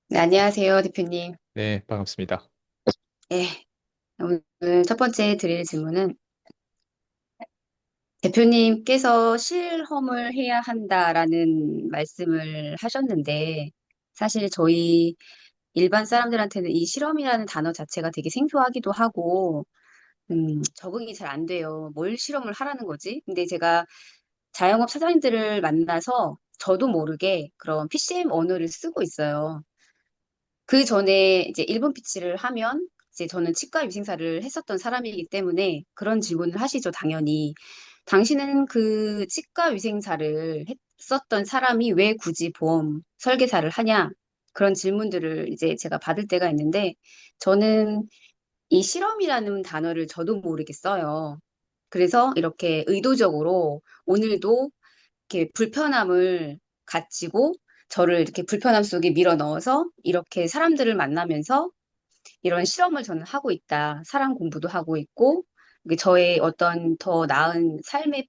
네, 안녕하세요, 대표님. 네, 반갑습니다. 예, 오늘 첫 번째 드릴 질문은 대표님께서 실험을 해야 한다라는 말씀을 하셨는데 사실 저희 일반 사람들한테는 이 실험이라는 단어 자체가 되게 생소하기도 하고 적응이 잘 안 돼요. 뭘 실험을 하라는 거지? 근데 제가 자영업 사장님들을 만나서 저도 모르게 그런 PCM 언어를 쓰고 있어요. 그 전에 이제 일본 피치를 하면 이제 저는 치과 위생사를 했었던 사람이기 때문에 그런 질문을 하시죠, 당연히. 당신은 그 치과 위생사를 했었던 사람이 왜 굳이 보험 설계사를 하냐? 그런 질문들을 이제 제가 받을 때가 있는데 저는 이 실험이라는 단어를 저도 모르게 써요. 그래서 이렇게 의도적으로 오늘도 이렇게 불편함을 가지고 저를 이렇게 불편함 속에 밀어 넣어서 이렇게 사람들을 만나면서 이런 실험을 저는 하고 있다. 사람 공부도 하고 있고, 이게 저의 어떤 더 나은 삶의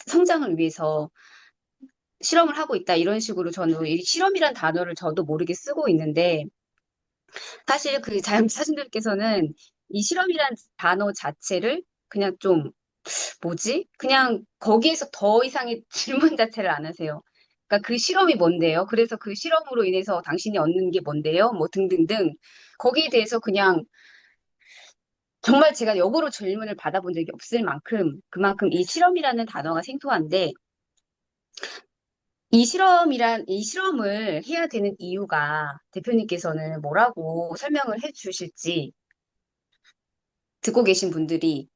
성장을 위해서 실험을 하고 있다. 이런 식으로 저는 이 실험이란 단어를 저도 모르게 쓰고 있는데, 사실 그 자연사진들께서는 이 실험이란 단어 자체를 그냥 좀 뭐지? 그냥 거기에서 더 이상의 질문 자체를 안 하세요. 그러니까 그 실험이 뭔데요? 그래서 그 실험으로 인해서 당신이 얻는 게 뭔데요? 뭐 등등등. 거기에 대해서 그냥 정말 제가 역으로 질문을 받아본 적이 없을 만큼 그만큼 이 실험이라는 단어가 생소한데 이 실험을 해야 되는 이유가 대표님께서는 뭐라고 설명을 해 주실지 듣고 계신 분들이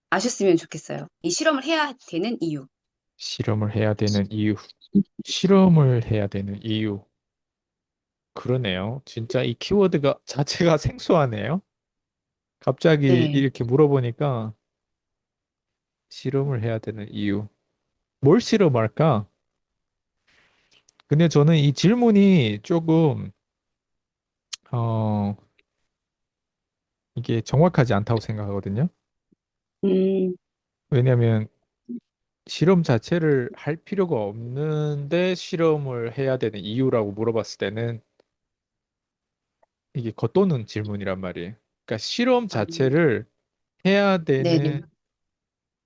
아셨으면 좋겠어요. 이 실험을 해야 되는 이유. 실험을 해야 되는 이유. 실험을 해야 되는 이유. 그러네요. 진짜 이 키워드가 자체가 생소하네요. 갑자기 네. 이렇게 물어보니까 실험을 해야 되는 이유. 뭘 실험할까? 근데 저는 이 질문이 조금, 어, 이게 정확하지 않다고 생각하거든요. 음, 왜냐하면 실험 자체를 할 필요가 없는데 실험을 해야 되는 이유라고 물어봤을 때는 이게 겉도는 질문이란 말이에요. 그러니까 실험 아, 자체를 해야 네네. 되는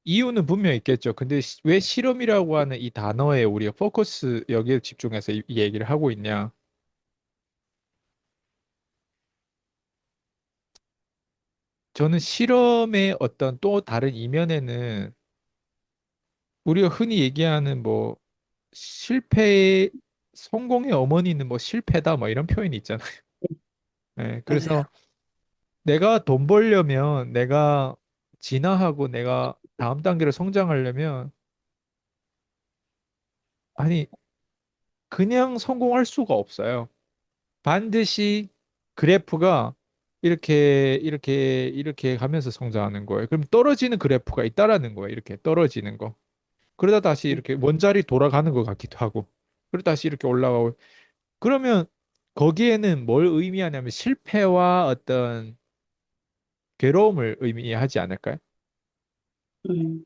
이유는 분명 있겠죠. 근데 왜 실험이라고 하는 이 단어에 우리가 포커스 여기에 집중해서 이 얘기를 하고 있냐? 저는 실험의 어떤 또 다른 이면에는 우리가 흔히 얘기하는 뭐 실패의 성공의 어머니는 뭐 실패다 뭐 이런 표현이 있잖아요. 네, 그래서 맞아요. 내가 돈 벌려면 내가 진화하고 내가 다음 단계로 성장하려면 아니 그냥 성공할 수가 없어요. 반드시 그래프가 이렇게 가면서 성장하는 거예요. 그럼 떨어지는 그래프가 있다라는 거예요. 이렇게 떨어지는 거. 그러다 다시 이렇게 원자리 돌아가는 것 같기도 하고. 그러다 다시 이렇게 올라가고. 그러면 거기에는 뭘 의미하냐면 실패와 어떤 괴로움을 의미하지 않을까요? 음,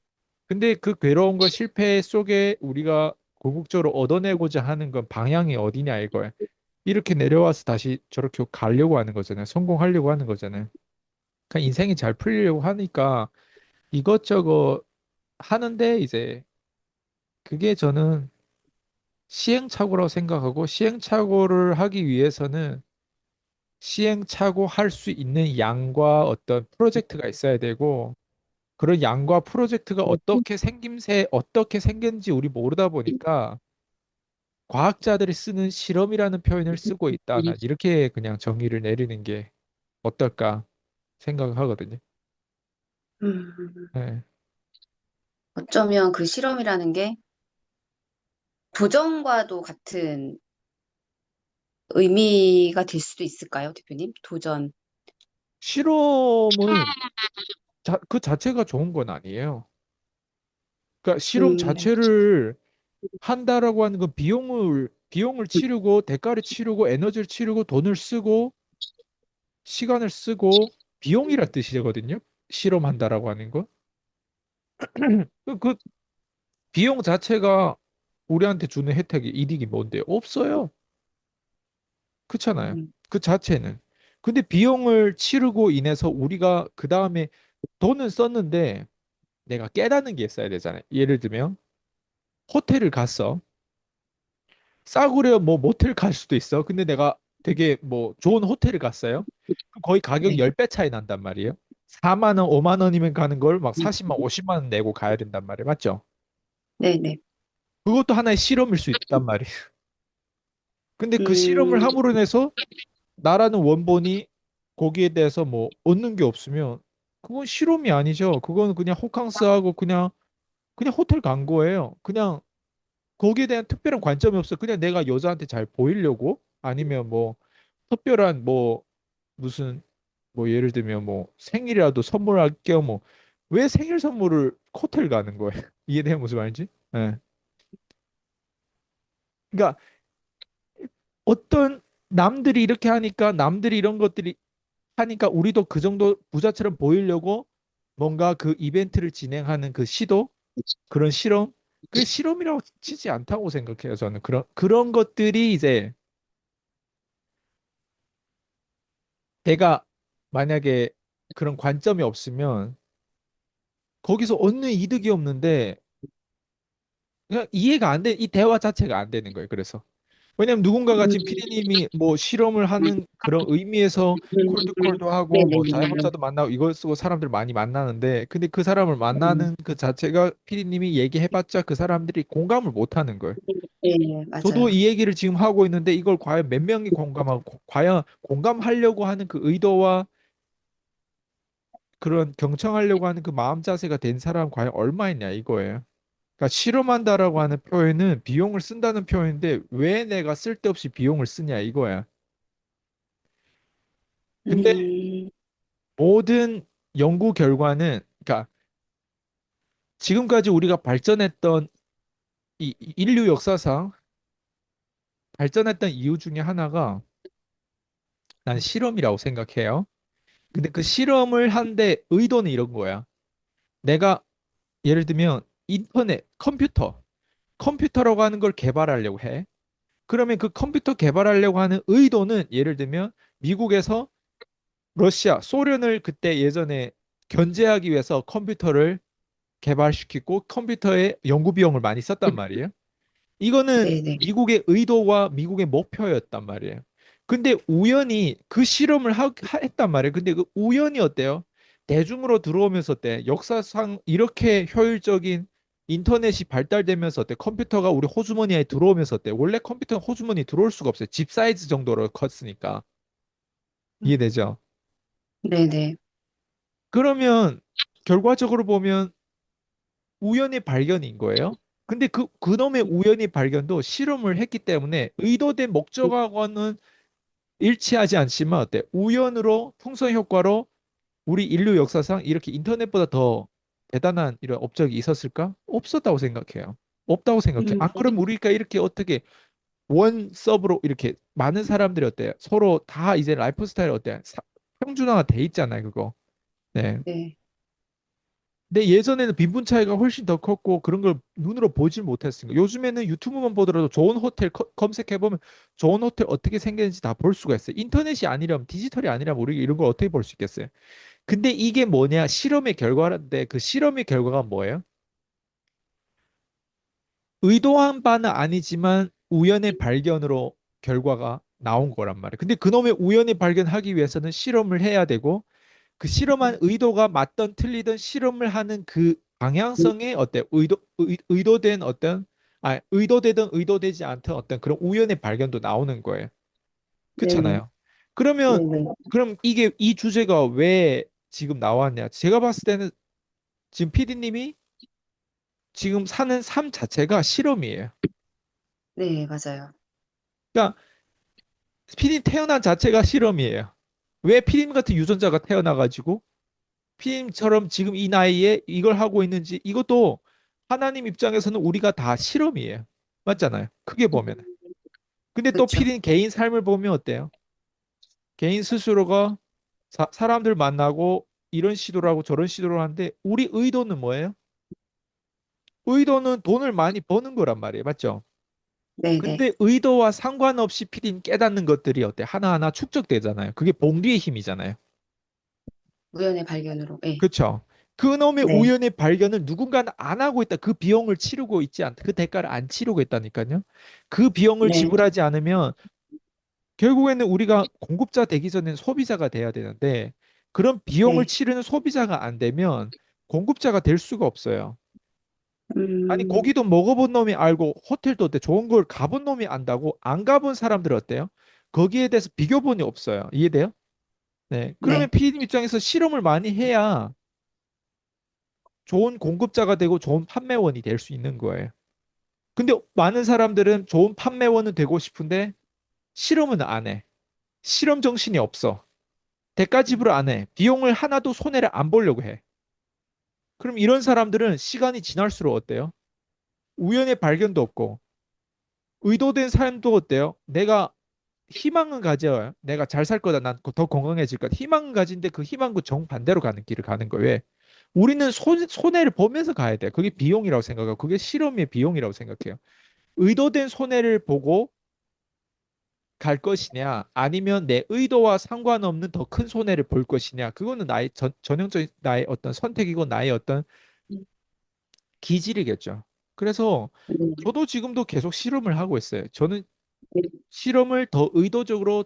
근데 그 괴로움과 실패 속에 우리가 궁극적으로 얻어내고자 하는 건 방향이 어디냐 이거예요. 이렇게 내려와서 다시 저렇게 가려고 하는 거잖아요. 성공하려고 하는 거잖아요. 그러니까 인생이 잘 풀리려고 하니까 이것저것 하는데 이제 그게 저는 시행착오라고 생각하고 시행착오를 하기 위해서는 시행착오 할 수 있는 양과 어떤 프로젝트가 있어야 되고 그런 양과 프로젝트가 어떻게 생긴지 우리 모르다 보니까 과학자들이 쓰는 실험이라는 표현을 쓰고 있다. 난 이렇게 그냥 정의를 내리는 게 어떨까 생각을 하거든요. 음, 네. 어쩌면 그 실험이라는 게 도전과도 같은 의미가 될 수도 있을까요, 대표님? 도전. 실험은 그 자체가 좋은 건 아니에요. 그러니까 실험 음, 자체를 한다라고 하는 건 비용을 치르고 대가를 치르고 에너지를 치르고 돈을 쓰고 시간을 쓰고 비용이란 뜻이거든요. 실험한다라고 하는 거. 그 비용 자체가 우리한테 주는 혜택이 이득이 뭔데? 없어요. 그렇잖아요. 음, 그 자체는. 근데 비용을 치르고 인해서 우리가 그 다음에 돈은 썼는데 내가 깨닫는 게 있어야 되잖아요. 예를 들면 호텔을 갔어. 싸구려 뭐 모텔 갈 수도 있어. 근데 내가 되게 뭐 좋은 호텔을 갔어요. 그럼 거의 가격 네. 10배 차이 난단 말이에요. 4만 원, 5만 원이면 가는 걸 막 음, 40만, 50만 원 내고 가야 된단 말이에요. 맞죠? 네네. 그것도 하나의 실험일 수 있단 말이에요. 근데 그 실험을 음, 함으로 인해서 나라는 원본이 거기에 대해서 뭐 얻는 게 없으면 그건 실험이 아니죠. 그건 그냥 호캉스하고 그냥 호텔 간 거예요. 그냥 거기에 대한 특별한 관점이 없어. 그냥 내가 여자한테 잘 보이려고 아니면 뭐 특별한 뭐 무슨 뭐 예를 들면 뭐 생일이라도 선물할 겸 뭐 왜 생일 선물을 호텔 가는 거예요? 이해돼요 무슨 말인지? 예. 그러니까 어떤 남들이 이렇게 하니까 남들이 이런 것들이 하니까 우리도 그 정도 부자처럼 보이려고 뭔가 그 이벤트를 진행하는 그 시도 그런 실험 그 실험이라고 치지 않다고 생각해요 저는 그런 것들이 이제 내가 만약에 그런 관점이 없으면 거기서 얻는 이득이 없는데 그냥 이해가 안 돼. 이 대화 자체가 안 되는 거예요. 그래서 왜냐면 누군가가 음, 지금 피디님이 뭐 실험을 하는 그런 의미에서 콜드콜도 하고 뭐 네네. 자영업자도 만나고 이걸 쓰고 사람들 많이 만나는데 근데 그 사람을 음, 만나는 그 자체가 피디님이 얘기해봤자 그 사람들이 공감을 못 하는 거예요. 네, 저도 맞아요. 이 얘기를 지금 하고 있는데 이걸 과연 몇 명이 공감하고 과연 공감하려고 하는 그 의도와 그런 경청하려고 하는 그 마음 자세가 된 사람 과연 얼마 있냐 이거예요. 그러니까 실험한다라고 하는 표현은 비용을 쓴다는 표현인데 왜 내가 쓸데없이 비용을 쓰냐 이거야. 근데 음, 모든 연구 결과는 그러니까 지금까지 우리가 발전했던 이 인류 역사상 발전했던 이유 중에 하나가 난 실험이라고 생각해요. 근데 그 실험을 한데 의도는 이런 거야. 내가 예를 들면 인터넷, 컴퓨터라고 하는 걸 개발하려고 해. 그러면 그 컴퓨터 개발하려고 하는 의도는 예를 들면 미국에서 러시아, 소련을 그때 예전에 견제하기 위해서 컴퓨터를 개발시키고 컴퓨터에 연구 비용을 많이 썼단 말이에요. 이거는 네네. 미국의 의도와 미국의 목표였단 말이에요. 근데 우연히 그 실험을 했단 말이에요. 근데 그 우연이 어때요? 대중으로 들어오면서 어때? 역사상 이렇게 효율적인 인터넷이 발달되면서 어때? 컴퓨터가 우리 호주머니에 들어오면서 어때? 원래 컴퓨터는 호주머니에 들어올 수가 없어요. 집 사이즈 정도로 컸으니까. 이해되죠? 네네. 그러면 결과적으로 보면 우연의 발견인 거예요. 근데 그놈의 우연의 발견도 실험을 했기 때문에 의도된 목적하고는 일치하지 않지만 어때? 우연으로 풍선 효과로 우리 인류 역사상 이렇게 인터넷보다 더 대단한 이런 업적이 있었을까? 없었다고 생각해요. 없다고 생각해. 음, 안 그러면 우리가 이렇게 어떻게 원 서브로 이렇게 많은 사람들이 어때요? 서로 다 이제 라이프 스타일 어때요? 평준화가 돼 있잖아요, 그거. 네. 네. 근데 예전에는 빈분 차이가 훨씬 더 컸고 그런 걸 눈으로 보질 못했으니까 요즘에는 유튜브만 보더라도 좋은 호텔 검색해보면 좋은 호텔 어떻게 생겼는지 다 볼 수가 있어요. 인터넷이 아니라면 디지털이 아니라면 우리가 이런 걸 어떻게 볼 수 있겠어요. 근데 이게 뭐냐 실험의 결과인데 그 실험의 결과가 뭐예요? 의도한 바는 아니지만 우연의 발견으로 결과가 나온 거란 말이에요. 근데 그놈의 우연의 발견하기 위해서는 실험을 해야 되고 그 실험한 의도가 맞든 틀리든 실험을 하는 그 방향성에 어때 의도된 어떤 의도되든 의도되지 않든 어떤 그런 우연의 발견도 나오는 거예요. 네네. 그렇잖아요. 그러면 네네. 그럼 이게 이 주제가 왜 지금 나왔냐? 제가 봤을 때는 지금 PD님이 지금 사는 삶 자체가 실험이에요. 네, 맞아요. 그러니까 PD님 태어난 자체가 실험이에요. 왜 PD님 같은 유전자가 태어나가지고 피디님처럼 지금 이 나이에 이걸 하고 있는지 이것도 하나님 입장에서는 우리가 다 실험이에요. 맞잖아요. 크게 보면. 근데 또 그렇죠. 피디님 개인 삶을 보면 어때요? 개인 스스로가 사람들 만나고 이런 시도를 하고 저런 시도를 하는데 우리 의도는 뭐예요? 의도는 돈을 많이 버는 거란 말이에요. 맞죠? 네네. 근데 의도와 상관없이 피디님 깨닫는 것들이 어때? 하나하나 축적되잖아요. 그게 봉기의 힘이잖아요. 우연의 발견으로. 네. 그렇죠? 그놈의 네. 우연의 발견을 누군가는 안 하고 있다. 그 비용을 치르고 있지 않다. 그 대가를 안 치르고 있다니까요. 그 비용을 네. 지불하지 않으면 결국에는 우리가 공급자 되기 전에는 소비자가 돼야 되는데 그런 비용을 네. 치르는 소비자가 안 되면 공급자가 될 수가 없어요. 아니 음, 고기도 먹어본 놈이 알고 호텔도 어때 좋은 걸 가본 놈이 안다고 안 가본 사람들은 어때요? 거기에 대해서 비교본이 없어요. 이해돼요? 네. 그러면 네. 피디님 입장에서 실험을 많이 해야 좋은 공급자가 되고 좋은 판매원이 될 수 있는 거예요. 근데 많은 사람들은 좋은 판매원은 되고 싶은데 실험은 안 해. 실험 정신이 없어. 대가 지불을 안 해. 비용을 하나도 손해를 안 보려고 해. 그럼 이런 사람들은 시간이 지날수록 어때요? 우연의 발견도 없고 의도된 삶도 어때요? 내가 희망은 가져요. 내가 잘 살 거다. 난 더 건강해질 거다. 희망은 가진데 그 희망과 정반대로 가는 길을 가는 거예요. 왜? 우리는 손해를 보면서 가야 돼. 그게 비용이라고 생각하고 그게 실험의 비용이라고 생각해요. 의도된 손해를 보고 갈 것이냐 아니면 내 의도와 상관없는 더 큰 손해를 볼 것이냐 그거는 나의 전형적인 나의 어떤 선택이고 나의 어떤 기질이겠죠. 그래서 네. 저도 지금도 계속 실험을 하고 있어요. 저는 네. 실험을 더 의도적으로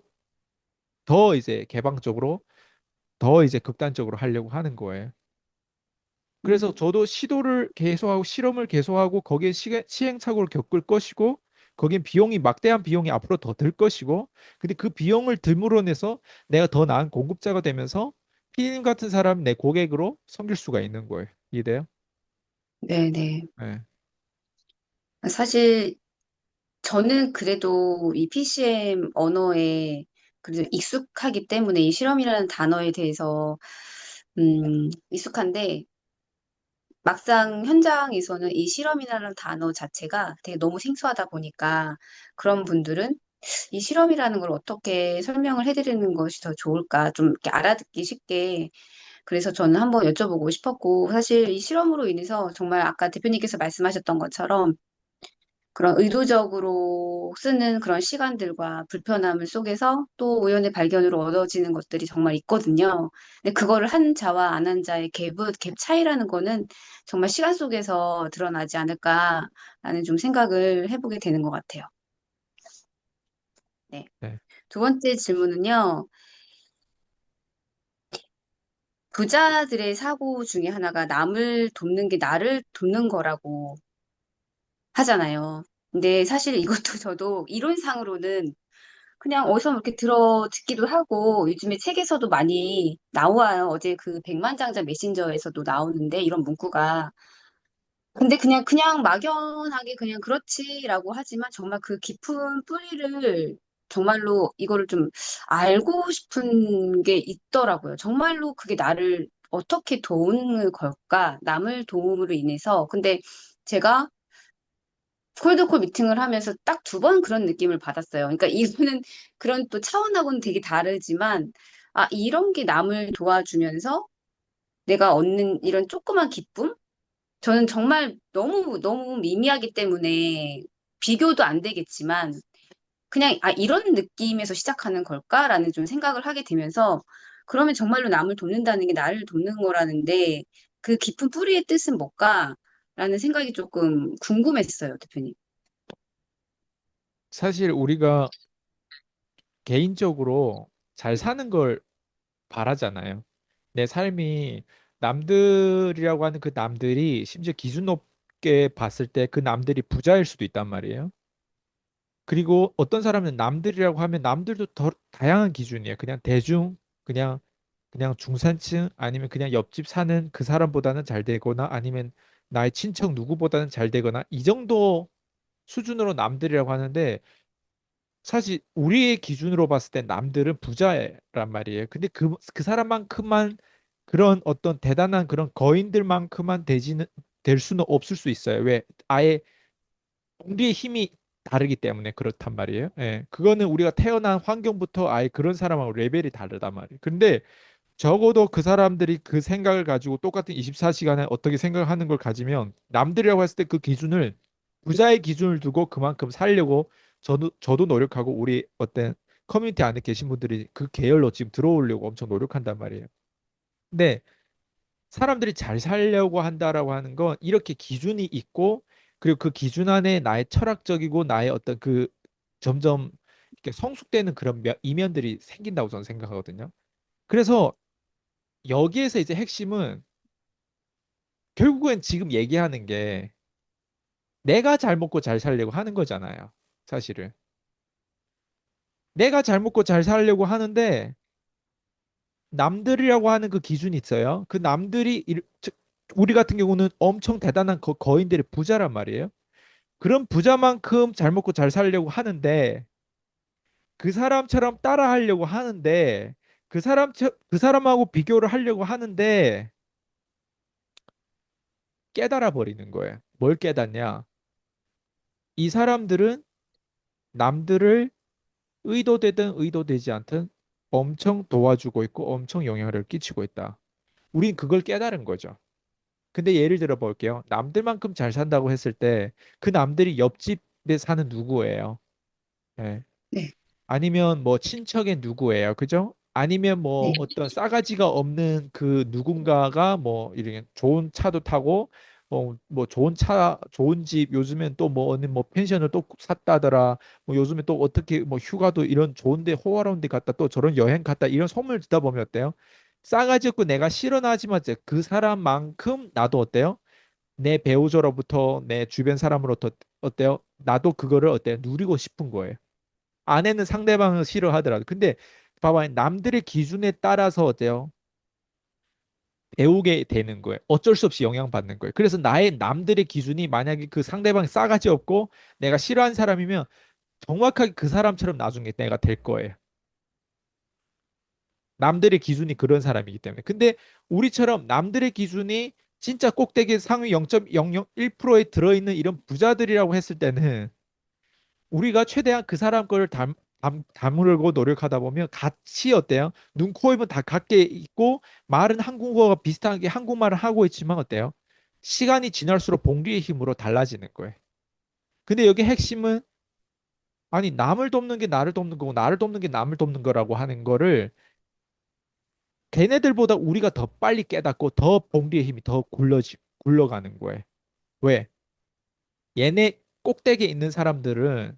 더 이제 개방적으로 더 이제 극단적으로 하려고 하는 거예요. 그래서 음, 저도 시도를 계속하고 실험을 계속하고 거기에 시행착오를 겪을 것이고 거긴 비용이 막대한 비용이 앞으로 더 들 것이고 근데 그 비용을 듬으로 내서 내가 더 나은 공급자가 되면서 피디님 같은 사람 내 고객으로 섬길 수가 있는 거예요. 이해돼요? 네네. 네. 사실 저는 그래도 이 PCM 언어에 그래도 익숙하기 때문에 이 실험이라는 단어에 대해서 익숙한데 막상 현장에서는 이 실험이라는 단어 자체가 되게 너무 생소하다 보니까 그런 분들은 이 실험이라는 걸 어떻게 설명을 해드리는 것이 더 좋을까 좀 이렇게 알아듣기 쉽게 그래서 저는 한번 여쭤보고 싶었고 사실 이 실험으로 인해서 정말 아까 대표님께서 말씀하셨던 것처럼 그런 의도적으로 쓰는 그런 시간들과 불편함을 속에서 또 우연의 발견으로 얻어지는 것들이 정말 있거든요. 근데 그거를 한 자와 안 한 자의 갭 차이라는 거는 정말 시간 속에서 드러나지 않을까라는 좀 생각을 해보게 되는 것 같아요. 네. 네. 두 번째 질문은요. 부자들의 사고 중에 하나가 남을 돕는 게 나를 돕는 거라고 하잖아요. 근데 사실 이것도 저도 이론상으로는 그냥 어디서 이렇게 듣기도 하고 요즘에 책에서도 많이 나와요. 어제 그 백만장자 메신저에서도 나오는데 이런 문구가. 근데 그냥 막연하게 그냥 그렇지라고 하지만 정말 그 깊은 뿌리를 정말로 이거를 좀 알고 싶은 게 있더라고요. 정말로 그게 나를 어떻게 도우는 걸까? 남을 도움으로 인해서. 근데 제가 콜드콜 미팅을 하면서 딱 두 번 그런 느낌을 받았어요. 그러니까 이거는 그런 또 차원하고는 되게 다르지만, 아, 이런 게 남을 도와주면서 내가 얻는 이런 조그만 기쁨? 저는 정말 너무 미미하기 때문에 비교도 안 되겠지만, 그냥, 아, 이런 느낌에서 시작하는 걸까라는 좀 생각을 하게 되면서, 그러면 정말로 남을 돕는다는 게 나를 돕는 거라는데, 그 깊은 뿌리의 뜻은 뭘까? 라는 생각이 조금 궁금했어요, 대표님. 사실 우리가 개인적으로 잘 사는 걸 바라잖아요. 내 삶이 남들이라고 하는 그 남들이 심지어 기준 높게 봤을 때 그 남들이 부자일 수도 있단 말이에요. 그리고 어떤 사람은 남들이라고 하면 남들도 더 다양한 기준이에요. 그냥 대중, 그냥 중산층 아니면 그냥 옆집 사는 그 사람보다는 잘 되거나 아니면 나의 친척 누구보다는 잘 되거나 이 정도 수준으로 남들이라고 하는데 사실 우리의 기준으로 봤을 때 남들은 부자란 말이에요. 근데 그 사람만큼만 그런 어떤 대단한 그런 거인들만큼만 될 수는 없을 수 있어요. 왜? 아예 우리의 힘이 다르기 때문에 그렇단 말이에요. 예. 그거는 우리가 태어난 환경부터 아예 그런 사람하고 레벨이 다르단 말이에요. 근데 적어도 그 사람들이 그 생각을 가지고 똑같은 24시간에 어떻게 생각하는 걸 가지면 남들이라고 했을 때 그 기준을 부자의 기준을 두고 그만큼 살려고 저도 노력하고 우리 어떤 커뮤니티 안에 계신 분들이 그 계열로 지금 들어오려고 엄청 노력한단 말이에요. 근데 사람들이 잘 살려고 한다라고 하는 건 이렇게 기준이 있고 그리고 그 기준 안에 나의 철학적이고 나의 어떤 그 점점 이렇게 성숙되는 그런 이면들이 생긴다고 저는 생각하거든요. 그래서 여기에서 이제 핵심은 결국엔 지금 얘기하는 게 내가 잘 먹고 잘 살려고 하는 거잖아요. 사실은. 내가 잘 먹고 잘 살려고 하는데 남들이라고 하는 그 기준이 있어요. 그 남들이 우리 같은 경우는 엄청 대단한 거인들의 부자란 말이에요. 그런 부자만큼 잘 먹고 잘 살려고 하는데 그 사람처럼 따라 하려고 하는데 그 사람하고 비교를 하려고 하는데 깨달아 버리는 거예요. 뭘 깨닫냐? 이 사람들은 남들을 의도되든 의도되지 않든 엄청 도와주고 있고 엄청 영향을 끼치고 있다. 우린 그걸 깨달은 거죠. 근데 예를 들어 볼게요. 남들만큼 잘 산다고 했을 때 그 남들이 옆집에 사는 누구예요? 예. 네, 아니면 뭐 친척의 누구예요? 그죠? 아니면 뭐 네, 어떤 싸가지가 없는 그 누군가가 뭐 이렇게 좋은 차도 타고 뭐 좋은 차, 좋은 집 요즘엔 또 뭐 어느 뭐 펜션을 또 샀다더라. 뭐 요즘에 또 어떻게 뭐 휴가도 이런 좋은데 호화로운 데 갔다 또 저런 여행 갔다 이런 소문을 듣다 보면 어때요? 싸가지 없고 내가 싫어나지만 그 사람만큼 나도 어때요? 내 배우자로부터 내 주변 사람으로부터 어때요? 나도 그거를 어때요? 누리고 싶은 거예요. 아내는 상대방을 싫어하더라도. 근데 봐봐요. 남들의 기준에 따라서 어때요? 배우게 되는 거예요. 어쩔 수 없이 영향받는 거예요. 그래서 나의 남들의 기준이 만약에 그 상대방이 싸가지 없고 내가 싫어하는 사람이면 정확하게 그 사람처럼 나중에 내가 될 거예요. 남들의 기준이 그런 사람이기 때문에. 근데 우리처럼 남들의 기준이 진짜 꼭대기 상위 0.001%에 들어있는 이런 부자들이라고 했을 때는 우리가 최대한 그 사람 거를 담으려고 노력하다 보면 같이 어때요? 눈, 코, 입은 다 같게 있고 말은 한국어가 비슷하게 한국말을 하고 있지만 어때요? 시간이 지날수록 봉리의 힘으로 달라지는 거예요. 근데 여기 핵심은 아니 남을 돕는 게 나를 돕는 거고 나를 돕는 게 남을 돕는 거라고 하는 거를 걔네들보다 우리가 더 빨리 깨닫고 더 봉리의 힘이 더 굴러가는 거예요. 왜? 얘네 꼭대기에 있는 사람들은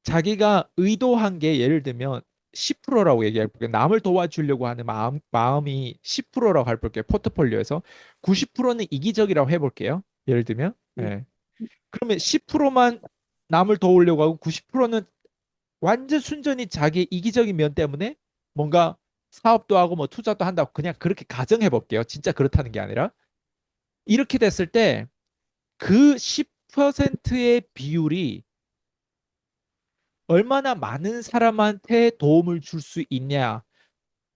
자기가 의도한 게 예를 들면 10%라고 얘기해 볼게요. 남을 도와주려고 하는 마음이 10%라고 할 볼게요. 포트폴리오에서 90%는 이기적이라고 해볼게요. 예를 들면. 네, 예. 그러면 10%만 남을 도우려고 하고 90%는 완전 순전히 자기 이기적인 면 때문에 뭔가 사업도 하고 뭐 투자도 한다고 그냥 그렇게 가정해 볼게요. 진짜 그렇다는 게 아니라. 이렇게 됐을 때 그 10%의 비율이 얼마나 많은 사람한테 도움을 줄 수 있냐.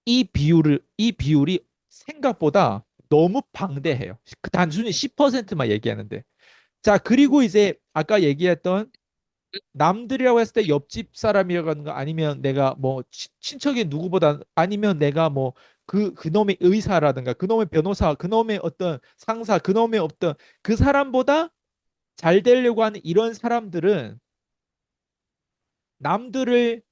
이 비율이 생각보다 너무 방대해요. 그 단순히 10%만 얘기하는데. 자, 그리고 이제 아까 얘기했던 남들이라고 했을 때 옆집 사람이라고 하는 거 아니면 내가 뭐 친척의 누구보다 아니면 내가 뭐 그놈의 의사라든가 그놈의 변호사, 그놈의 어떤 상사, 그놈의 어떤 그 사람보다 잘 되려고 하는 이런 사람들은 남들을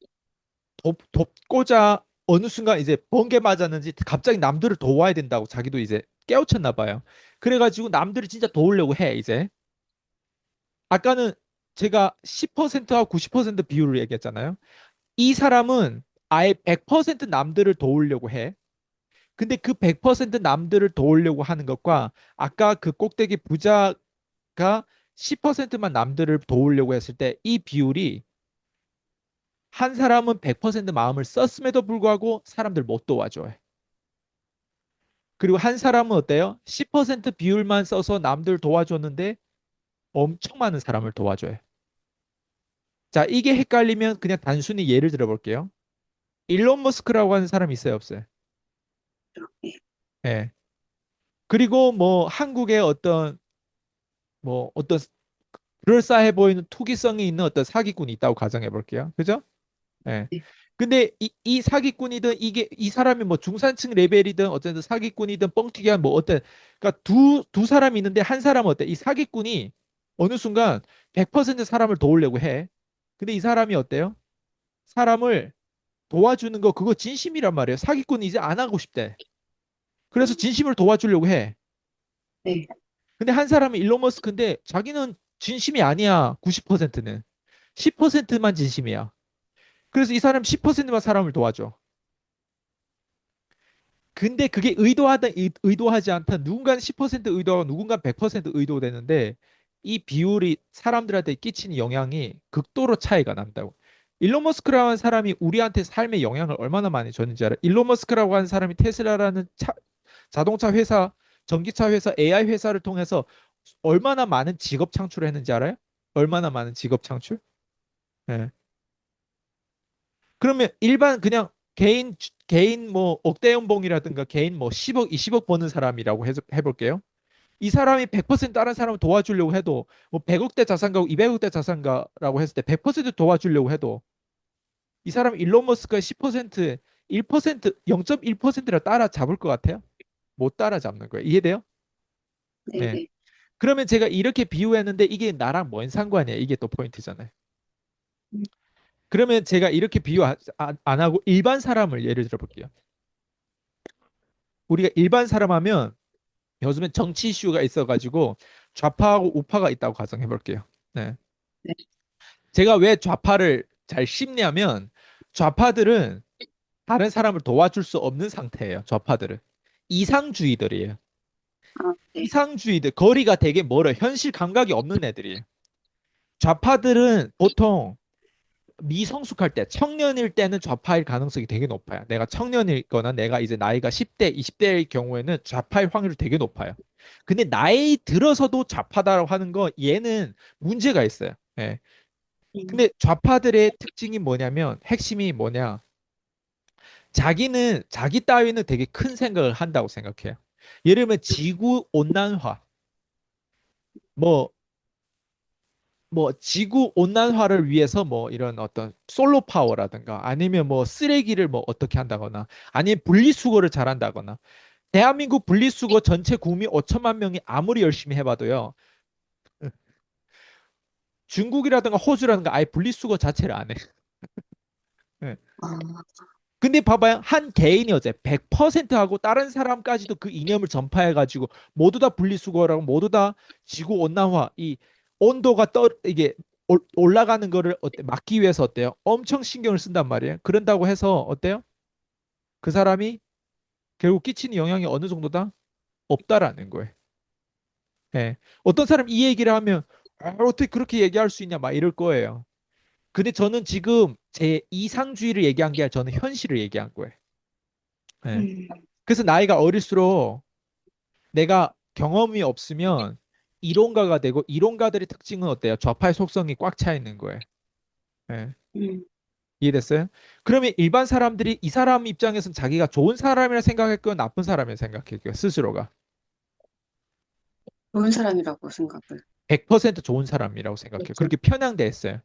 돕고자 어느 순간 이제 번개 맞았는지 갑자기 남들을 도와야 된다고 자기도 이제 깨우쳤나 봐요. 그래가지고 남들을 진짜 도우려고 해, 이제. 아까는 제가 10%하고 90% 비율을 얘기했잖아요. 이 사람은 아예 100% 남들을 도우려고 해. 근데 그 100% 남들을 도우려고 하는 것과 아까 그 꼭대기 부자가 10%만 남들을 도우려고 했을 때 이 비율이 한 사람은 100% 마음을 썼음에도 불구하고 사람들 못 도와줘요. 그리고 한 사람은 어때요? 10% 비율만 써서 남들 도와줬는데 엄청 많은 사람을 도와줘요. 자, 이게 헷갈리면 그냥 단순히 예를 들어 볼게요. 일론 머스크라고 하는 사람이 있어요, 없어요? 네, 예. 그리고 뭐 한국의 어떤 뭐 어떤 그럴싸해 보이는 투기성이 있는 어떤 사기꾼이 있다고 가정해 볼게요. 그죠? 예. 네. 근데 이 사기꾼이든 이게 이 사람이 뭐 중산층 레벨이든 어쨌든 사기꾼이든 뻥튀기한 뭐 어때 그러니까 두 사람이 있는데 한 사람은 어때? 이 사기꾼이 어느 순간 100% 사람을 도우려고 해. 근데 이 사람이 어때요? 사람을 도와주는 거 그거 진심이란 말이에요. 사기꾼이 이제 안 하고 싶대. 그래서 진심을 도와주려고 해. 네. 근데 한 사람은 일론 머스크인데 자기는 진심이 아니야. 90%는. 10%만 진심이야. 그래서 이 사람 10%만 사람을 도와줘. 근데 그게 의도하든 의도하지 않든 누군가는 10% 의도하고 누군가는 100% 의도되는데 이 비율이 사람들한테 끼치는 영향이 극도로 차이가 난다고. 일론 머스크라고 하는 사람이 우리한테 삶에 영향을 얼마나 많이 줬는지 알아? 일론 머스크라고 하는 사람이 테슬라라는 자동차 회사, 전기차 회사, AI 회사를 통해서 얼마나 많은 직업 창출을 했는지 알아요? 얼마나 많은 직업 창출? 예. 그러면 일반 그냥 개인 뭐 억대 연봉이라든가 개인 뭐 10억, 20억 버는 사람이라고 해볼게요. 이 사람이 100% 다른 사람을 도와주려고 해도 뭐 100억대 자산가고 200억대 자산가라고 했을 때 100% 도와주려고 해도 이 사람 일론 머스크의 10%, 1%, 0.1%를 따라잡을 것 같아요? 못 따라잡는 거예요. 이해돼요? 네. 네. 네. 그러면 제가 이렇게 비유했는데 이게 나랑 뭔 상관이야? 이게 또 포인트잖아요. 음. 그러면 제가 이렇게 비유 안 하고 일반 사람을 예를 들어 볼게요. 우리가 일반 사람 하면 요즘에 정치 이슈가 있어가지고 좌파하고 우파가 있다고 가정해 볼게요. 네. 네. 제가 왜 좌파를 잘 씹냐면 좌파들은 다른 사람을 도와줄 수 없는 상태예요. 좌파들은 이상주의들이에요. 아, 네. 이상주의들 거리가 되게 멀어. 현실 감각이 없는 애들이에요. 좌파들은 보통 미성숙할 때, 청년일 때는 좌파일 가능성이 되게 높아요. 내가 청년이거나 내가 이제 나이가 10대, 20대일 경우에는 좌파일 확률이 되게 높아요. 근데 나이 들어서도 좌파다라고 하는 거 얘는 문제가 있어요. 예. 음. 근데 좌파들의 특징이 뭐냐면 핵심이 뭐냐? 자기는 자기 따위는 되게 큰 생각을 한다고 생각해요. 예를 들면 지구 온난화, 뭐 지구 온난화를 위해서 뭐 이런 어떤 솔로 파워라든가 아니면 뭐 쓰레기를 뭐 어떻게 한다거나 아니면 분리수거를 잘한다거나 대한민국 분리수거 전체 국민 5천만 명이 아무리 열심히 해봐도요 중국이라든가 호주라든가 아예 분리수거 자체를 안 해. 예. 아, 근데 봐봐요. 한 개인이 어제 100% 하고 다른 사람까지도 그 이념을 전파해가지고 모두 다 분리수거라고 모두 다 지구 온난화 이 온도가 이게 올라가는 거를 막기 위해서 어때요? 엄청 신경을 쓴단 말이에요. 그런다고 해서 어때요? 그 사람이 결국 끼치는 영향이 어느 정도다? 없다라는 거예요. 예. 어떤 사람 이 얘기를 하면 어떻게 그렇게 얘기할 수 있냐 막 이럴 거예요. 근데 저는 지금 제 이상주의를 얘기한 게 아니라 저는 현실을 얘기한 거예요. 예. 음. 그래서 나이가 어릴수록 내가 경험이 없으면 이론가가 되고 이론가들의 특징은 어때요? 좌파의 속성이 꽉 차 있는 거예요. 예. 음. 이해됐어요? 그러면 일반 사람들이 이 사람 입장에서는 자기가 좋은 사람이라 생각했고요, 나쁜 사람이라 생각했고요, 스스로가. 좋은 사람이라고 생각을. 100% 좋은 사람이라고 생각해요. 그렇죠. 그렇게 편향돼 있어요.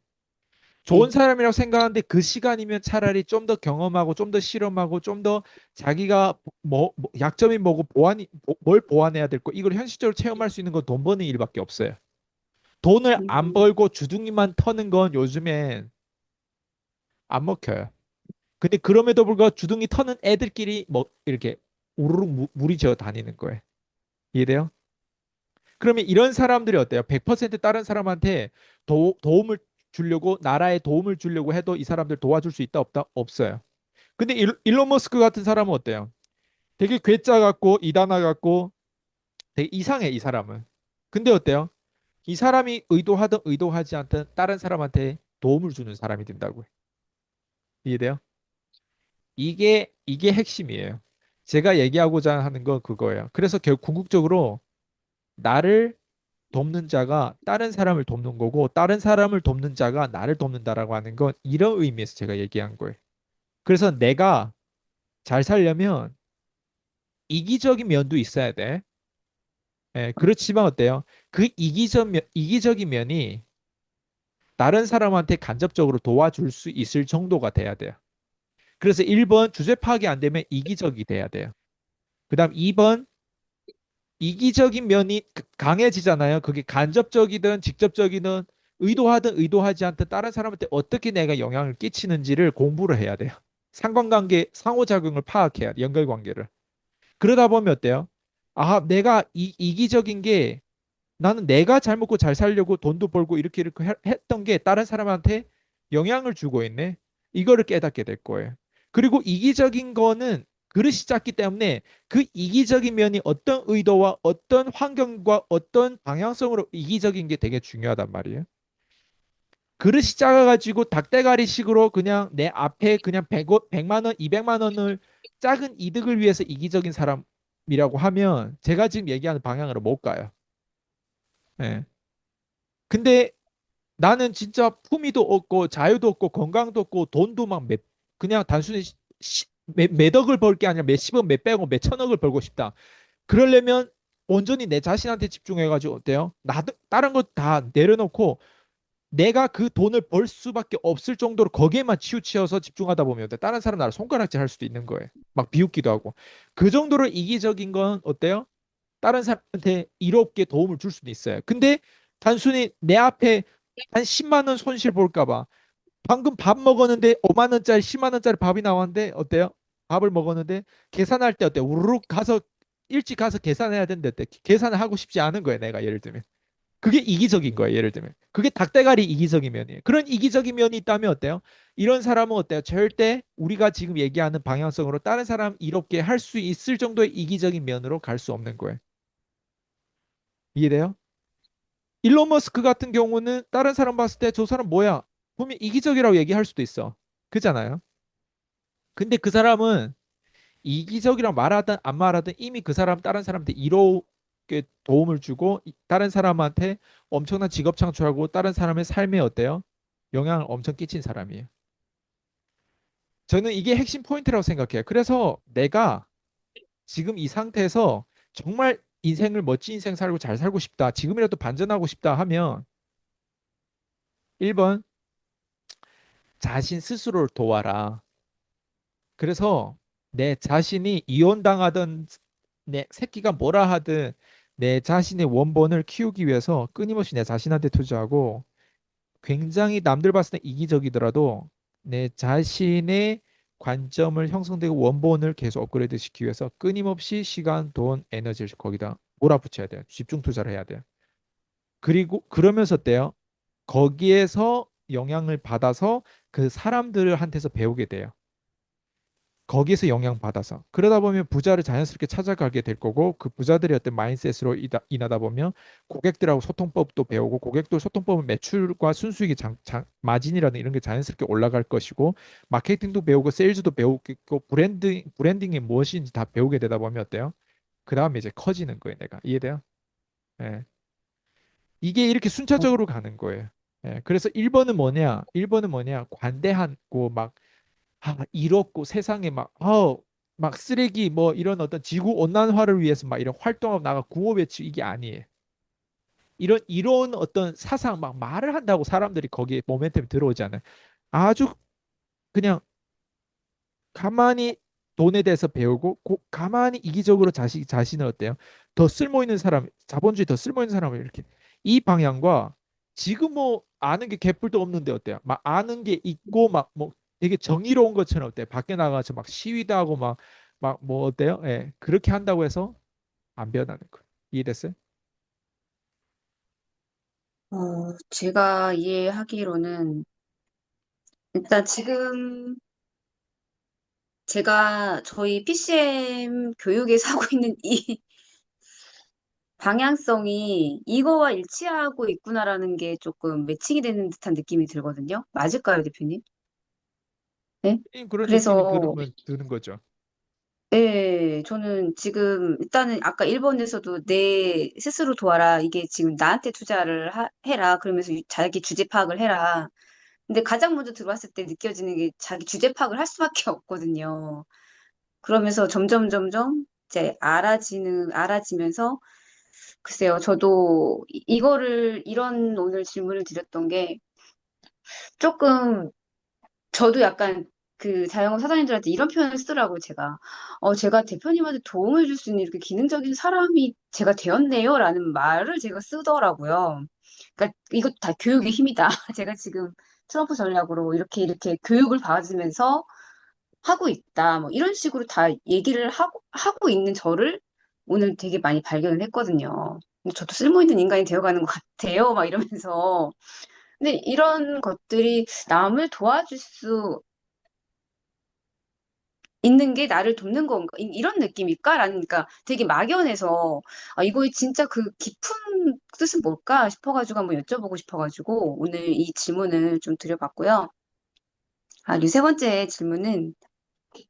좋은 네. 사람이라고 생각하는데 그 시간이면 차라리 좀 더 경험하고 좀 더 실험하고 좀 더 자기가 약점이 뭐고 뭘 보완해야 될 거 이걸 현실적으로 체험할 수 있는 건 돈 버는 일밖에 없어요. 돈을 안 음. 벌고 주둥이만 터는 건 요즘엔 안 먹혀요. 근데 그럼에도 불구하고 주둥이 터는 애들끼리 뭐 이렇게 우르르 무리지어 다니는 거예요. 이해돼요? 그러면 이런 사람들이 어때요? 100% 다른 사람한테 도움을 주려고 나라에 도움을 주려고 해도 이 사람들 도와줄 수 있다 없다? 없어요. 근데 일론 머스크 같은 사람은 어때요? 되게 괴짜 같고 이단아 같고 되게 이상해 이 사람은. 근데 어때요? 이 사람이 의도하든 의도하지 않든 다른 사람한테 도움을 주는 사람이 된다고요. 이해돼요? 이게 핵심이에요. 제가 얘기하고자 하는 건 그거예요. 그래서 결국 궁극적으로 나를 돕는 자가 다른 사람을 돕는 거고 다른 사람을 돕는 자가 나를 돕는다라고 하는 건 이런 의미에서 제가 얘기한 거예요. 그래서 내가 잘 살려면 이기적인 면도 있어야 돼. 예, 그렇지만 어때요? 그 이기적인 면이 다른 사람한테 간접적으로 도와줄 수 있을 정도가 돼야 돼요. 그래서 1번 주제 파악이 안 되면 이기적이 돼야 돼요. 그다음 2번 이기적인 면이 강해지잖아요. 그게 간접적이든 직접적이든 의도하든 의도하지 않든 다른 사람한테 어떻게 내가 영향을 끼치는지를 공부를 해야 돼요. 상관관계, 상호작용을 파악해야 돼, 연결관계를. 그러다 보면 어때요? 아, 내가 이기적인 게 나는 내가 잘 먹고 잘 살려고 돈도 벌고 이렇게 했던 게 다른 사람한테 영향을 주고 있네. 이거를 깨닫게 될 거예요. 그리고 이기적인 거는 그릇이 작기 때문에 그 이기적인 면이 어떤 의도와 어떤 환경과 어떤 방향성으로 이기적인 게 되게 중요하단 말이에요. 그릇이 작아가지고 닭대가리식으로 그냥 내 앞에 그냥 100만 원, 200만 원을 작은 이득을 위해서 이기적인 사람이라고 하면 제가 지금 얘기하는 방향으로 못 가요. 예. 근데 나는 진짜 품위도 없고 자유도 없고 건강도 없고 돈도 막 그냥 단순히 몇 억을 벌 게 아니라 몇십억, 몇백억, 몇천억을 벌고 싶다. 그러려면 온전히 내 자신한테 집중해가지고 어때요? 다른 거 다 내려놓고 내가 그 돈을 벌 수밖에 없을 정도로 거기에만 치우치어서 집중하다 보면 다른 사람 나를 손가락질 할 수도 있는 거예요. 막 비웃기도 하고. 그 정도로 이기적인 건 어때요? 다른 사람한테 이롭게 도움을 줄 수도 있어요. 근데 단순히 내 앞에 한 10만 원 손실 볼까 봐 방금 밥 먹었는데 5만 원짜리 10만 원짜리 밥이 나왔는데 어때요? 밥을 먹었는데 계산할 때 어때요? 우르륵 가서 일찍 가서 계산해야 되는데 어때? 계산을 하고 싶지 않은 거예요. 내가 예를 들면. 그게 이기적인 거예요. 예를 들면. 그게 닭대가리 이기적인 면이에요. 그런 이기적인 면이 있다면 어때요? 이런 사람은 어때요? 절대 우리가 지금 얘기하는 방향성으로 다른 사람 이롭게 할 수 있을 정도의 이기적인 면으로 갈 수 없는 거예요. 이해돼요? 일론 머스크 같은 경우는 다른 사람 봤을 때 저 사람 뭐야? 분명 이기적이라고 얘기할 수도 있어. 그잖아요. 근데 그 사람은 이기적이라고 말하든 안 말하든 이미 그 사람 다른 사람한테 이롭게 도움을 주고 다른 사람한테 엄청난 직업 창출하고 다른 사람의 삶에 어때요? 영향을 엄청 끼친 사람이에요. 저는 이게 핵심 포인트라고 생각해요. 그래서 내가 지금 이 상태에서 정말 인생을 멋진 인생 살고 잘 살고 싶다. 지금이라도 반전하고 싶다 하면 1번 자신 스스로를 도와라. 그래서 내 자신이 이혼당하던 내 새끼가 뭐라 하든 내 자신의 원본을 키우기 위해서 끊임없이 내 자신한테 투자하고 굉장히 남들 봤을 때 이기적이더라도 내 자신의 관점을 형성되고 원본을 계속 업그레이드 시키기 위해서 끊임없이 시간, 돈, 에너지를 거기다 몰아붙여야 돼요. 집중 투자를 해야 돼요. 그리고 그러면서 어때요? 거기에서 영향을 받아서 그 사람들한테서 배우게 돼요. 거기에서 영향받아서 그러다 보면 부자를 자연스럽게 찾아가게 될 거고 그 부자들의 어떤 마인셋으로 인하다 보면 고객들하고 소통법도 배우고 고객도 소통법은 매출과 순수익의 마진이라는 이런 게 자연스럽게 올라갈 것이고 마케팅도 배우고 세일즈도 배우고 브랜딩이 무엇인지 다 배우게 되다 보면 어때요? 그 다음에 이제 커지는 거예요. 내가 이해돼요? 예. 이게 이렇게 순차적으로 가는 거예요. 예. 그래서 1번은 뭐냐? 1번은 뭐냐? 관대하고 막 이롭고 세상에 막 쓰레기 뭐 이런 어떤 지구 온난화를 위해서 막 이런 활동하고 나가 구호 외치고 이게 아니에요. 이런 어떤 사상 막 말을 한다고 사람들이 거기에 모멘텀이 들어오잖아요. 아주 그냥 가만히 돈에 대해서 배우고 가만히 이기적으로 자신을 어때요? 더 쓸모 있는 사람, 자본주의 더 쓸모 있는 사람을 이렇게 이 방향과 지금 뭐 아는 게 개뿔도 없는데 어때요? 막 아는 게 있고 막 뭐 되게 정의로운 것처럼 어때요? 밖에 나가서 막 시위도 하고 막 뭐 어때요? 예. 그렇게 한다고 해서 안 변하는 거예요. 이해됐어요? 제가 이해하기로는 일단 지금 제가 저희 PCM 교육에 사고 있는 이 방향성이 이거와 일치하고 있구나라는 게 조금 매칭이 되는 듯한 느낌이 들거든요. 맞을까요, 대표님? 네? 그런 느낌이 그래서 들으면 드는 거죠. 네, 저는 지금 일단은 아까 1번에서도 내 스스로 도와라. 이게 지금 나한테 투자를 해라. 그러면서 자기 주제 파악을 해라. 근데 가장 먼저 들어왔을 때 느껴지는 게 자기 주제 파악을 할 수밖에 없거든요. 그러면서 점점 이제 알아지면서 글쎄요. 저도 이거를 이런 오늘 질문을 드렸던 게 조금 저도 약간 그 자영업 사장님들한테 이런 표현을 쓰더라고요, 제가. 제가 대표님한테 도움을 줄 수 있는 이렇게 기능적인 사람이 제가 되었네요, 라는 말을 제가 쓰더라고요. 그러니까 이것도 다 교육의 힘이다. 제가 지금 트럼프 전략으로 이렇게 교육을 받으면서 하고 있다. 뭐 이런 식으로 다 얘기를 하고 있는 저를 오늘 되게 많이 발견을 했거든요. 근데 저도 쓸모 있는 인간이 되어가는 것 같아요. 막 이러면서. 근데 이런 것들이 남을 도와줄 수 있는 게 나를 돕는 건가? 이런 느낌일까? 라는, 그러니까 되게 막연해서, 이거의 진짜 그 깊은 뜻은 뭘까 싶어가지고 한번 여쭤보고 싶어가지고 오늘 이 질문을 좀 드려봤고요. 그리고 세 번째 질문은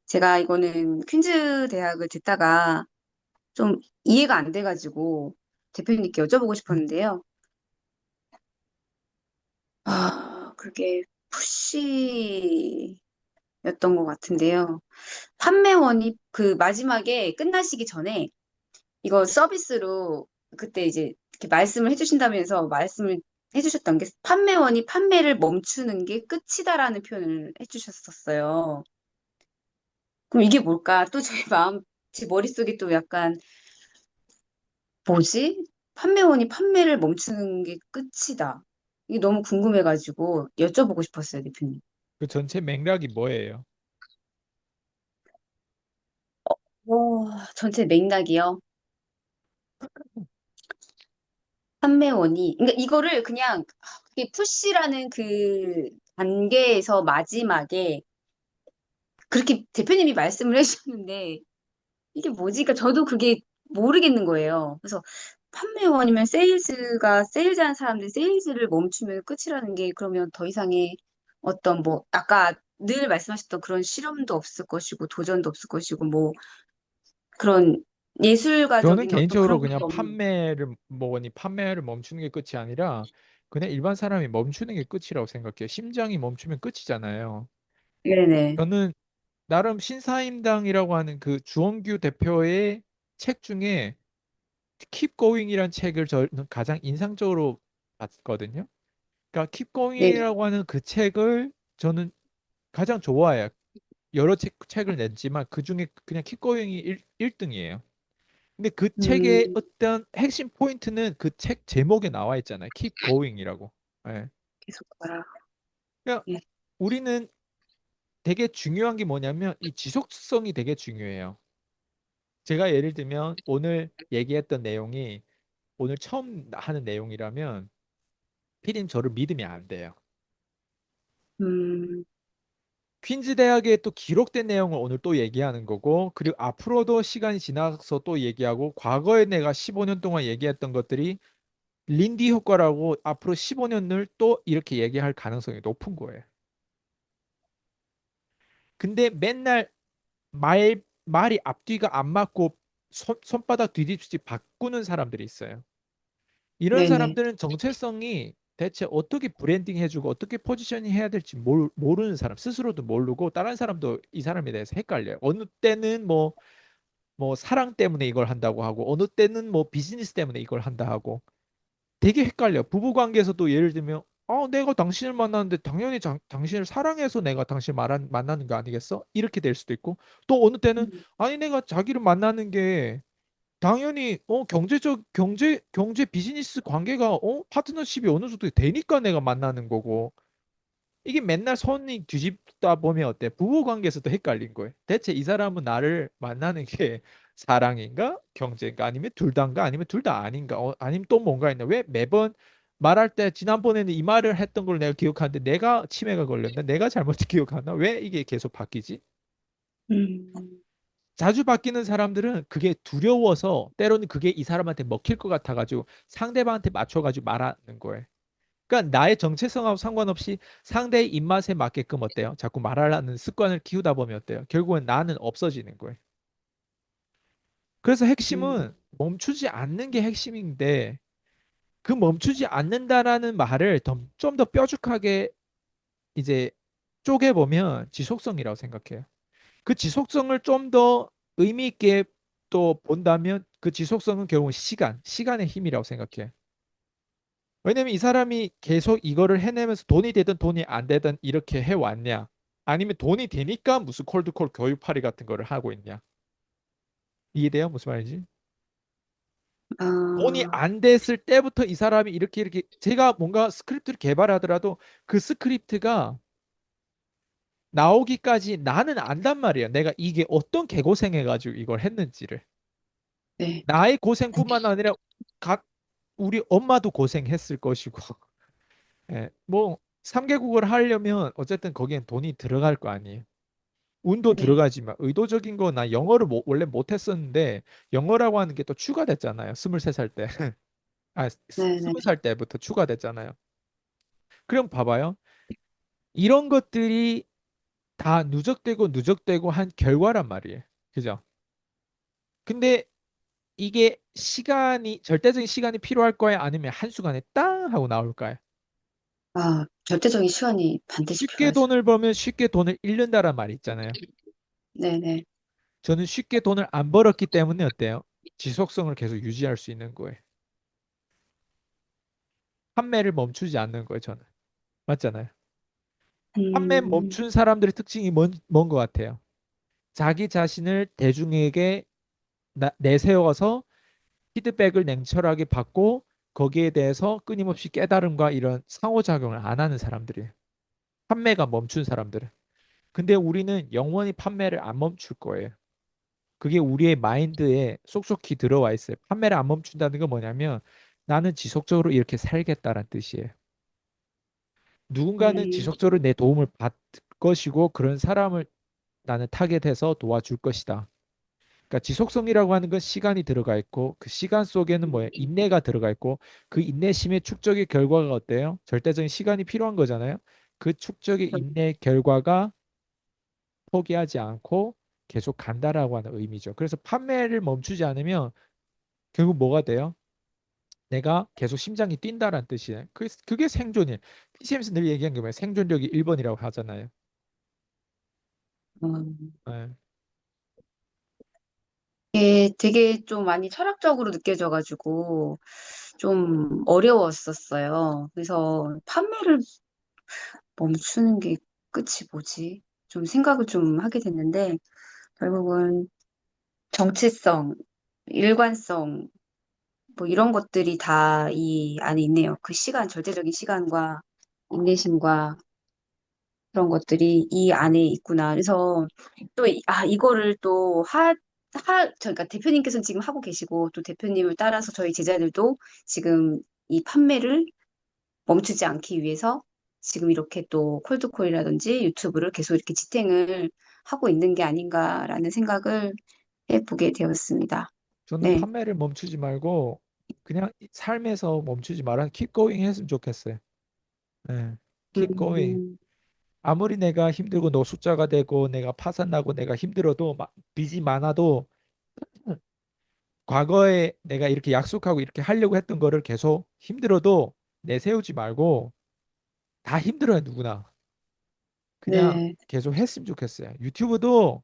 제가 이거는 퀸즈 대학을 듣다가 좀 이해가 안 돼가지고 대표님께 여쭤보고 싶었는데요. 그게 푸시였던 것 같은데요. 판매원이 그 마지막에 끝나시기 전에 이거 서비스로 그때 이제 이렇게 말씀을 해주신다면서 말씀을 해주셨던 게 판매원이 판매를 멈추는 게 끝이다라는 표현을 해주셨었어요. 그럼 이게 뭘까? 또 저희 마음, 제 머릿속에 또 약간 뭐지? 판매원이 판매를 멈추는 게 끝이다. 이게 너무 궁금해가지고 여쭤보고 싶었어요, 대표님. 그 전체 맥락이 뭐예요? 전체 맥락이요. 판매원이, 그러니까 이거를 그냥 그게 푸시라는 그 단계에서 마지막에 그렇게 대표님이 말씀을 해주셨는데 이게 뭐지? 그러니까 저도 그게 모르겠는 거예요. 그래서 판매원이면 세일즈가 세일즈하는 사람들이 세일즈를 멈추면 끝이라는 게 그러면 더 이상의 어떤 뭐 아까 늘 말씀하셨던 그런 실험도 없을 것이고 도전도 없을 것이고 뭐 그런 저는 예술가적인 어떤 개인적으로 그런 그냥 것도 없는. 판매를 멈추는 게 끝이 아니라 그냥 일반 사람이 멈추는 게 끝이라고 생각해요. 심장이 멈추면 끝이잖아요. 네네. 저는 나름 신사임당이라고 하는 그 주원규 대표의 책 중에 Keep Going이라는 책을 저는 가장 인상적으로 봤거든요. 그러니까 Keep 네. Going이라고 하는 그 책을 저는 가장 좋아해요. 여러 책을 냈지만 그 중에 그냥 Keep Going이 1등이에요. 근데 그 책의 음, 어떤 핵심 포인트는 그 책 제목에 나와 있잖아요. Keep Going이라고. 예. 계속 가라. 그러니까 네. 우리는 되게 중요한 게 뭐냐면 이 지속성이 되게 중요해요. 제가 예를 들면 오늘 얘기했던 내용이 오늘 처음 하는 내용이라면 피디님 저를 믿으면 안 돼요. 음, 퀸즈 대학에 또 기록된 내용을 오늘 또 얘기하는 거고, 그리고 앞으로도 시간이 지나서 또 얘기하고, 과거에 내가 15년 동안 얘기했던 것들이 린디 효과라고 앞으로 15년을 또 이렇게 얘기할 가능성이 높은 거예요. 근데 맨날 말이 앞뒤가 안 맞고 손바닥 뒤집듯이 바꾸는 사람들이 있어요. 이런 네네. 사람들은 정체성이 대체 어떻게 브랜딩 해주고 어떻게 포지셔닝 해야 될지 모르는 사람, 스스로도 모르고 다른 사람도 이 사람에 대해서 헷갈려요. 어느 때는 뭐 사랑 때문에 이걸 한다고 하고 어느 때는 뭐 비즈니스 때문에 이걸 한다 하고 되게 헷갈려. 부부 관계에서도 예를 들면 내가 당신을 만났는데 당연히 당신을 사랑해서 내가 당신을 만나는 거 아니겠어? 이렇게 될 수도 있고 또 어느 때는 음, 아니 내가 자기를 만나는 게 당연히 경제 비즈니스 관계가 파트너십이 어느 정도 되니까 내가 만나는 거고 이게 맨날 손이 뒤집다 보면 어때? 부부 관계에서도 헷갈린 거예요. 대체 이 사람은 나를 만나는 게 사랑인가? 경제인가? 아니면 둘 다인가? 아니면 둘 다 아닌가? 아니면 또 뭔가 있나? 왜 매번 말할 때 지난번에는 이 말을 했던 걸 내가 기억하는데 내가 치매가 걸렸나? 내가 잘못 기억하나? 왜 이게 계속 바뀌지? 음, 자주 바뀌는 사람들은 그게 두려워서 때로는 그게 이 사람한테 먹힐 것 같아가지고 상대방한테 맞춰가지고 말하는 거예요. 그러니까 나의 정체성하고 상관없이 상대의 입맛에 맞게끔 어때요? 자꾸 말하려는 습관을 키우다 보면 어때요? 결국은 나는 없어지는 거예요. 그래서 음, 핵심은 멈추지 않는 게 핵심인데 그 멈추지 않는다라는 말을 좀 더 뾰족하게 이제 쪼개보면 지속성이라고 생각해요. 그 지속성을 좀 더 의미 있게 또 본다면 그 지속성은 결국은 시간의 힘이라고 생각해요. 왜냐면 이 사람이 계속 이거를 해내면서 돈이 되든 돈이 안 되든 이렇게 해왔냐? 아니면 돈이 되니까 무슨 콜드콜 교육팔이 같은 거를 하고 있냐? 이해돼요? 무슨 말인지? 돈이 아, 안 됐을 때부터 이 사람이 이렇게 제가 뭔가 스크립트를 개발하더라도 그 스크립트가 나오기까지 나는 안단 말이에요. 내가 이게 어떤 개고생해가지고 이걸 했는지를. 네, 나의 고생뿐만 아니라 각 우리 엄마도 고생했을 것이고. 예, 뭐 3개국을 하려면 어쨌든 거기엔 돈이 들어갈 거 아니에요. 운도 네, 들어가지만 의도적인 거 나 영어를 원래 못했었는데 영어라고 하는 게 또 추가됐잖아요. 23살 때. 아, 네, 네. 20살 때부터 추가됐잖아요. 그럼 봐봐요. 이런 것들이 다 누적되고 한 결과란 말이에요. 그죠? 근데 이게 시간이 절대적인 시간이 필요할 거예요? 아니면 한순간에 땅 하고 나올까요? 아, 절대적인 시간이 반드시 쉽게 필요하죠. 돈을 벌면 쉽게 돈을 잃는다란 말이 있잖아요. 네, 네. 저는 쉽게 돈을 안 벌었기 때문에 어때요? 지속성을 계속 유지할 수 있는 거예요. 판매를 멈추지 않는 거예요, 저는. 맞잖아요. 판매 음, 멈춘 사람들의 특징이 뭔 것 같아요? 자기 자신을 대중에게 내세워서 피드백을 냉철하게 받고 거기에 대해서 끊임없이 깨달음과 이런 상호작용을 안 하는 사람들이에요. 판매가 멈춘 사람들은. 근데 우리는 영원히 판매를 안 멈출 거예요. 그게 우리의 마인드에 속속히 들어와 있어요. 판매를 안 멈춘다는 건 뭐냐면 나는 지속적으로 이렇게 살겠다는 뜻이에요. 누군가는 음, 지속적으로 내 도움을 받을 것이고 그런 사람을 나는 타겟해서 도와줄 것이다. 그러니까 지속성이라고 하는 건 시간이 들어가 있고 그 시간 속에는 뭐예요? 인내가 들어가 있고 그 인내심의 축적의 결과가 어때요? 절대적인 시간이 필요한 거잖아요. 그 축적의 인내의 결과가 포기하지 않고 계속 간다라고 하는 의미죠. 그래서 판매를 멈추지 않으면 결국 뭐가 돼요? 내가 계속 심장이 뛴다라는 뜻이에요. 그게 생존이에요. PCM에서 늘 얘기한 게 뭐예요? 생존력이 1번이라고 하잖아요. 음. 예. 이게 되게 좀 많이 철학적으로 느껴져가지고 좀 어려웠었어요. 그래서 판매를 멈추는 게 끝이 뭐지? 좀 생각을 좀 하게 됐는데 결국은 정체성, 일관성 뭐 이런 것들이 다 이 안에 있네요. 그 시간, 절대적인 시간과 인내심과 그런 것들이 이 안에 있구나. 그래서 또, 이거를 또 그러니까 대표님께서는 지금 하고 계시고 또 대표님을 따라서 저희 제자들도 지금 이 판매를 멈추지 않기 위해서 지금 이렇게 또 콜드콜이라든지 유튜브를 계속 이렇게 지탱을 하고 있는 게 아닌가라는 생각을 해보게 되었습니다. 저는 네. 판매를 멈추지 말고 그냥 삶에서 멈추지 말아 keep going 했으면 좋겠어요. 예. keep going. 음, 아무리 내가 힘들고 너 숫자가 되고 내가 파산나고 내가 힘들어도 빚이 많아도 과거에 내가 이렇게 약속하고 이렇게 하려고 했던 거를 계속 힘들어도 내세우지 말고 다 힘들어요, 누구나. 그냥 네. 계속 했으면 좋겠어요. 유튜브도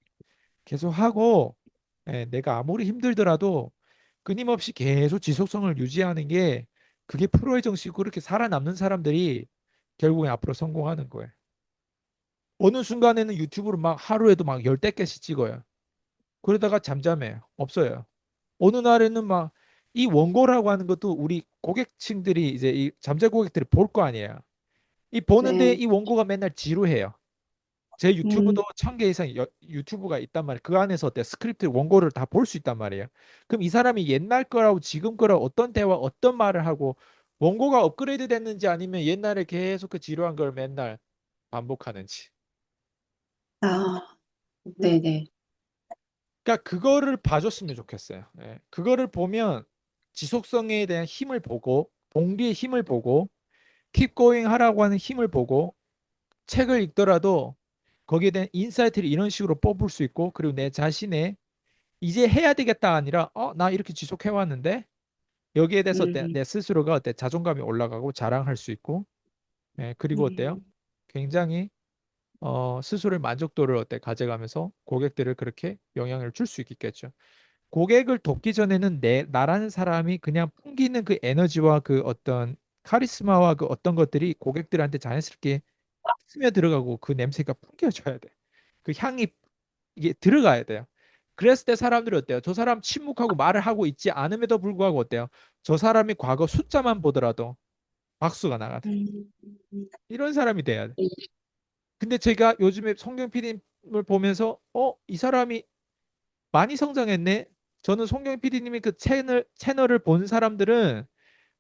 계속 하고 내가 아무리 힘들더라도 끊임없이 계속 지속성을 유지하는 게 그게 프로의 정신이고 그렇게 살아남는 사람들이 결국에 앞으로 성공하는 거예요. 어느 순간에는 유튜브를 막 하루에도 막 열댓 개씩 찍어요. 그러다가 잠잠해요. 없어요. 어느 날에는 막 이 원고라고 하는 것도 우리 고객층들이 이제 이 잠재 고객들이 볼 거 아니에요. 이 보는데 네. 이 원고가 맨날 지루해요. 제 음, 유튜브도 1000개 이상 유튜브가 있단 말이에요. 그 안에서 어때 스크립트 원고를 다 볼 수 있단 말이에요. 그럼 이 사람이 옛날 거라고 지금 거라고 어떤 대화 어떤 말을 하고 원고가 업그레이드 됐는지 아니면 옛날에 계속 그 지루한 걸 맨날 반복하는지. 아, 네네. 그러니까 그거를 봐줬으면 좋겠어요. 예. 그거를 보면 지속성에 대한 힘을 보고 동기의 힘을 보고 keep going 하라고 하는 힘을 보고 책을 읽더라도 거기에 대한 인사이트를 이런 식으로 뽑을 수 있고 그리고 내 자신의 이제 해야 되겠다 아니라 나 이렇게 지속해 왔는데 여기에 대해서 음, 내 스스로가 어때 자존감이 올라가고 자랑할 수 있고 그리고 어때요? 음. 굉장히 스스로의 만족도를 어때 가져가면서 고객들을 그렇게 영향을 줄 수 있겠죠. 고객을 돕기 전에는 나라는 사람이 그냥 풍기는 그 에너지와 그 어떤 카리스마와 그 어떤 것들이 고객들한테 자연스럽게 스며들어가고 그 냄새가 풍겨져야 돼. 그 향이 이게 들어가야 돼요. 그랬을 때 사람들이 어때요? 저 사람 침묵하고 말을 하고 있지 않음에도 불구하고 어때요? 저 사람이 과거 숫자만 보더라도 박수가 나가 돼. 음, 이런 사람이 돼야 돼. 근데 제가 요즘에 송경 PD님을 보면서 이 사람이 많이 성장했네. 저는 송경 PD님이 그 채널을 본 사람들은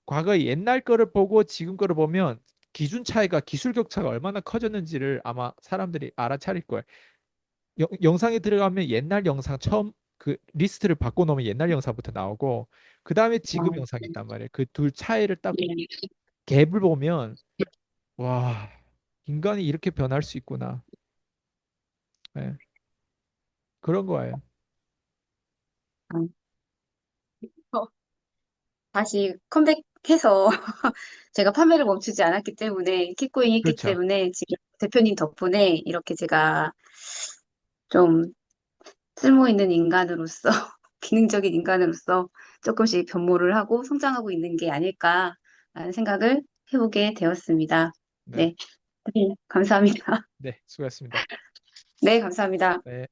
과거 옛날 거를 보고 지금 거를 보면 기준 차이가 기술 격차가 얼마나 커졌는지를 아마 사람들이 알아차릴 거예요. 영상에 들어가면 옛날 영상 처음 그 리스트를 바꿔놓으면 옛날 영상부터 나오고 그 다음에 지금 어, 영상이 있단 말이에요. 그 둘 차이를 딱 네. 갭을 보면 와 인간이 이렇게 변할 수 있구나. 예, 그런 거예요. 어, 다시 컴백해서 제가 판매를 멈추지 않았기 때문에 킥고잉 했기 그렇죠. 때문에 지금 대표님 덕분에 이렇게 제가 좀 쓸모 있는 인간으로서 기능적인 인간으로서 조금씩 변모를 하고 성장하고 있는 게 아닐까라는 생각을 해보게 되었습니다. 네, 네, 네, 감사합니다. 네, 수고하셨습니다. 네, 감사합니다. 네.